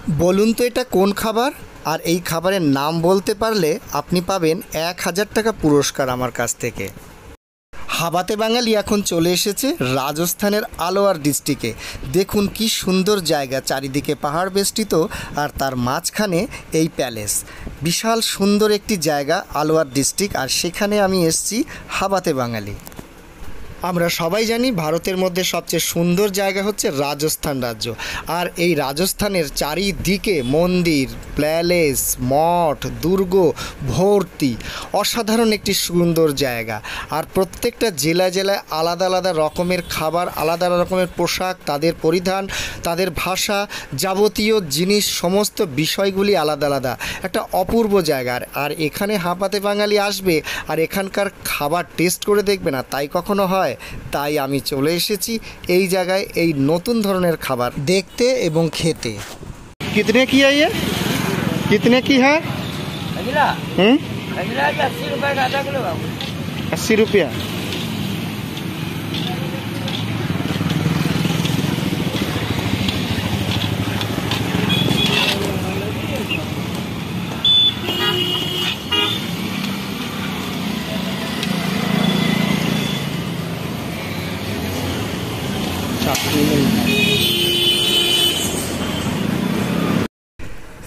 বলুন তো এটা কোন খাবার? আর এই খাবারের নাম বলতে পারলে আপনি পাবেন 1000 টাকা পুরস্কার আমার কাছ থেকে। হাবাতে বাঙালি এখন চলে এসেছে রাজস্থানের আলোয়ার ডিস্ট্রিক্টে। দেখুন কি সুন্দর জায়গা, চারিদিকে পাহাড় বেষ্টিত আর তার মাঝখানে এই প্যালেস। বিশাল সুন্দর একটি জায়গা আলোয়ার ডিস্ট্রিক্ট, আর সেখানে আমি এসেছি হাবাতে বাঙালি। আমরা সবাই জানি ভারতের মধ্যে সবচেয়ে সুন্দর জায়গা হচ্ছে রাজস্থান রাজ্য, আর এই রাজস্থানের চারিদিকে মন্দির, প্যালেস, মঠ, দুর্গ ভর্তি। অসাধারণ একটি সুন্দর জায়গা। আর প্রত্যেকটা জেলায় জেলায় আলাদা আলাদা রকমের খাবার, আলাদা রকমের পোশাক, তাদের পরিধান, তাদের ভাষা, যাবতীয় জিনিস, সমস্ত বিষয়গুলি আলাদা আলাদা। একটা অপূর্ব জায়গা। আর এখানে হাবাতে বাঙালি আসবে আর এখানকার খাবার টেস্ট করে দেখবে না, তাই কখনো হয়? তাই আমি চলে এসেছি এই জায়গায় এই নতুন ধরনের খাবার দেখতে এবং খেতে। कितने की है ये? कितने की है? 80 रुपए का आधा किलो बाबू। 80 रुपया।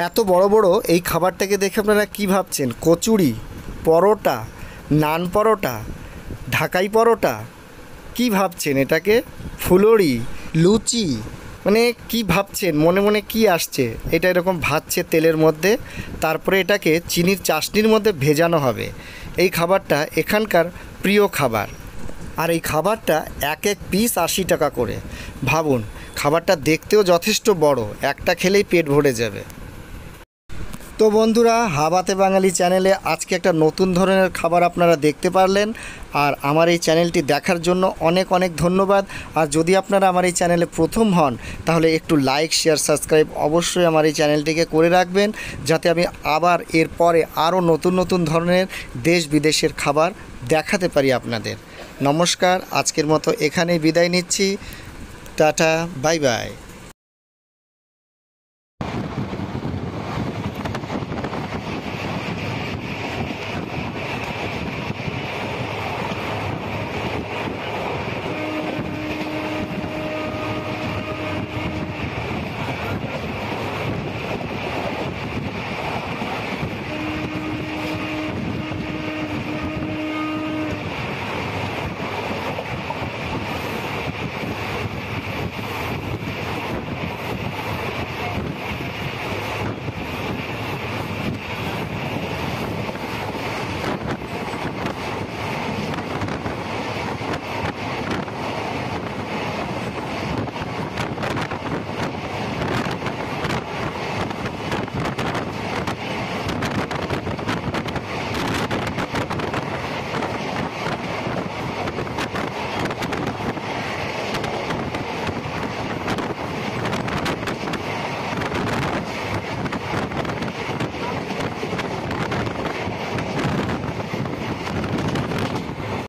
এত বড় বড় এই খাবারটাকে দেখে আপনারা কি ভাবছেন? কচুরি, পরোটা, নান পরোটা, ঢাকাই পরোটা, কি ভাবছেন এটাকে? ফুলুরি, লুচি, মানে কি ভাবছেন? মনে মনে কি আসছে? এটা এরকম ভাজছে তেলের মধ্যে, তারপরে এটাকে চিনির চাশনির মধ্যে ভেজানো হবে। এই খাবারটা এখানকার প্রিয় খাবার। আর এই খাবারটা এক এক পিস 80 টাকা করে। ভাবুন, খাবারটা দেখতেও যথেষ্ট বড়, একটা খেলেই পেট ভরে যাবে। তো বন্ধুরা, হাবাতে বাঙালি চ্যানেলে আজকে একটা নতুন ধরনের খাবার আপনারা দেখতে পারলেন। আর আমার এই চ্যানেলটি দেখার জন্য অনেক অনেক ধন্যবাদ। আর যদি আপনারা আমার এই চ্যানেলে প্রথম হন তাহলে একটু লাইক, শেয়ার, সাবস্ক্রাইব অবশ্যই আমার এই চ্যানেলটিকে করে রাখবেন, যাতে আমি আবার এরপরে আরও নতুন নতুন ধরনের দেশ বিদেশের খাবার দেখাতে পারি আপনাদের। নমস্কার, আজকের মতো এখানেই বিদায় নিচ্ছি। Tata, bye bye.